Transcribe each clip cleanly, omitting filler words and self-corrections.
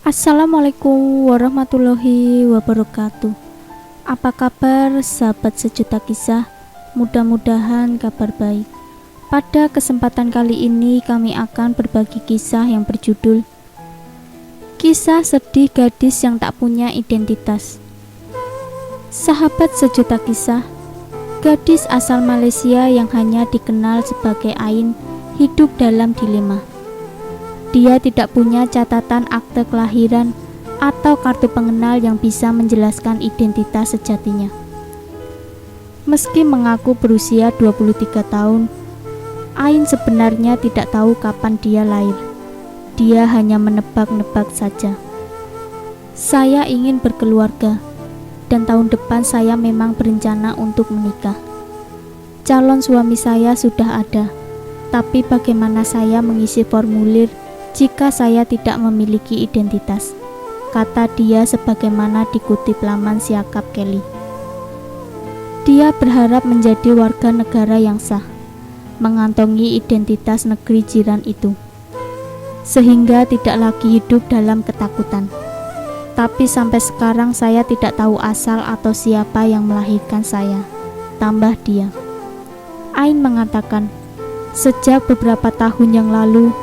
Assalamualaikum warahmatullahi wabarakatuh. Apa kabar sahabat sejuta kisah? Mudah-mudahan kabar baik. Pada kesempatan kali ini kami akan berbagi kisah yang berjudul Kisah Sedih Gadis yang Tak Punya Identitas. Sahabat sejuta kisah, gadis asal Malaysia yang hanya dikenal sebagai Ain hidup dalam dilema. Dia tidak punya catatan akte kelahiran atau kartu pengenal yang bisa menjelaskan identitas sejatinya. Meski mengaku berusia 23 tahun, Ain sebenarnya tidak tahu kapan dia lahir. Dia hanya menebak-nebak saja. Saya ingin berkeluarga, dan tahun depan saya memang berencana untuk menikah. Calon suami saya sudah ada, tapi bagaimana saya mengisi formulir jika saya tidak memiliki identitas, kata dia sebagaimana dikutip laman Siakap Kelly. Dia berharap menjadi warga negara yang sah, mengantongi identitas negeri jiran itu, sehingga tidak lagi hidup dalam ketakutan. Tapi sampai sekarang saya tidak tahu asal atau siapa yang melahirkan saya, tambah dia. Ain mengatakan, sejak beberapa tahun yang lalu,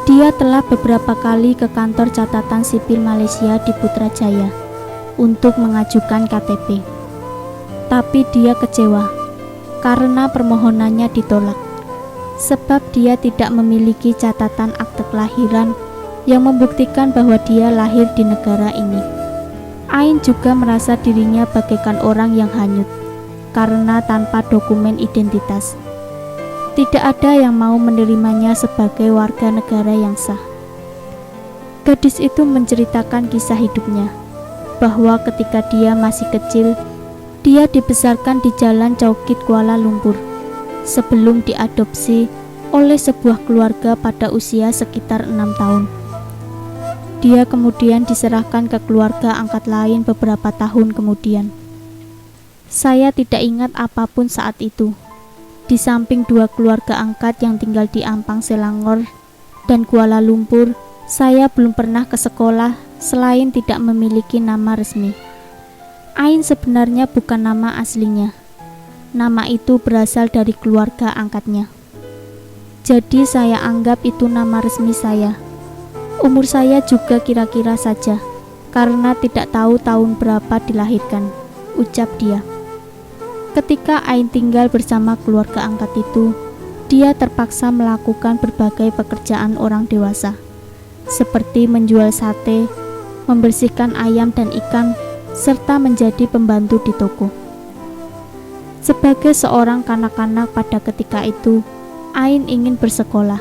dia telah beberapa kali ke kantor catatan sipil Malaysia di Putrajaya untuk mengajukan KTP. Tapi dia kecewa karena permohonannya ditolak, sebab dia tidak memiliki catatan akte kelahiran yang membuktikan bahwa dia lahir di negara ini. Ain juga merasa dirinya bagaikan orang yang hanyut karena tanpa dokumen identitas. Tidak ada yang mau menerimanya sebagai warga negara yang sah. Gadis itu menceritakan kisah hidupnya, bahwa ketika dia masih kecil, dia dibesarkan di Jalan Caukit Kuala Lumpur, sebelum diadopsi oleh sebuah keluarga pada usia sekitar 6 tahun. Dia kemudian diserahkan ke keluarga angkat lain beberapa tahun kemudian. Saya tidak ingat apapun saat itu. Di samping dua keluarga angkat yang tinggal di Ampang Selangor dan Kuala Lumpur, saya belum pernah ke sekolah selain tidak memiliki nama resmi. Ain sebenarnya bukan nama aslinya. Nama itu berasal dari keluarga angkatnya. Jadi saya anggap itu nama resmi saya. Umur saya juga kira-kira saja, karena tidak tahu tahun berapa dilahirkan, ucap dia. Ketika Ain tinggal bersama keluarga angkat itu, dia terpaksa melakukan berbagai pekerjaan orang dewasa, seperti menjual sate, membersihkan ayam dan ikan, serta menjadi pembantu di toko. Sebagai seorang kanak-kanak pada ketika itu, Ain ingin bersekolah,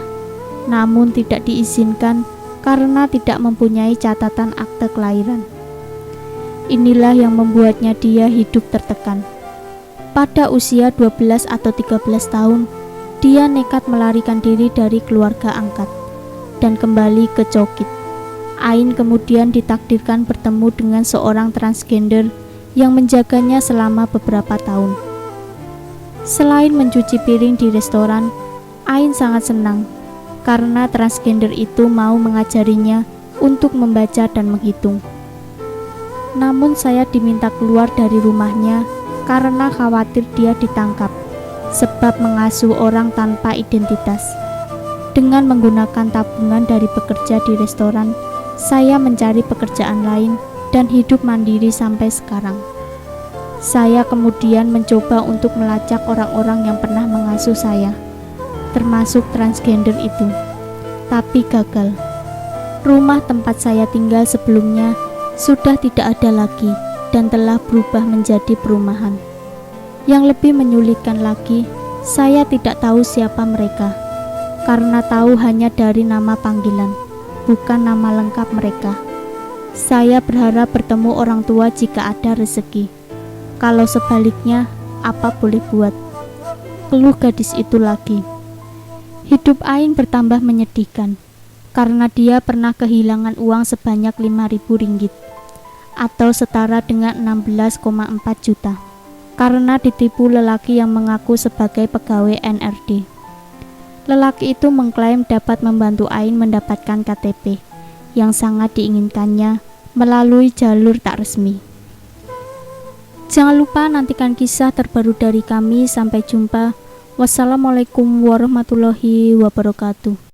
namun tidak diizinkan karena tidak mempunyai catatan akte kelahiran. Inilah yang membuatnya dia hidup tertekan. Pada usia 12 atau 13 tahun, dia nekat melarikan diri dari keluarga angkat dan kembali ke Caukit. Ain kemudian ditakdirkan bertemu dengan seorang transgender yang menjaganya selama beberapa tahun. Selain mencuci piring di restoran, Ain sangat senang karena transgender itu mau mengajarinya untuk membaca dan menghitung. Namun saya diminta keluar dari rumahnya karena khawatir dia ditangkap, sebab mengasuh orang tanpa identitas. Dengan menggunakan tabungan dari bekerja di restoran, saya mencari pekerjaan lain dan hidup mandiri sampai sekarang. Saya kemudian mencoba untuk melacak orang-orang yang pernah mengasuh saya, termasuk transgender itu, tapi gagal. Rumah tempat saya tinggal sebelumnya sudah tidak ada lagi dan telah berubah menjadi perumahan. Yang lebih menyulitkan lagi, saya tidak tahu siapa mereka, karena tahu hanya dari nama panggilan, bukan nama lengkap mereka. Saya berharap bertemu orang tua jika ada rezeki. Kalau sebaliknya, apa boleh buat? Keluh gadis itu lagi. Hidup Ain bertambah menyedihkan, karena dia pernah kehilangan uang sebanyak 5.000 ringgit. Atau setara dengan 16,4 juta, karena ditipu lelaki yang mengaku sebagai pegawai NRD. Lelaki itu mengklaim dapat membantu Ain mendapatkan KTP, yang sangat diinginkannya melalui jalur tak resmi. Jangan lupa nantikan kisah terbaru dari kami. Sampai jumpa. Wassalamualaikum warahmatullahi wabarakatuh.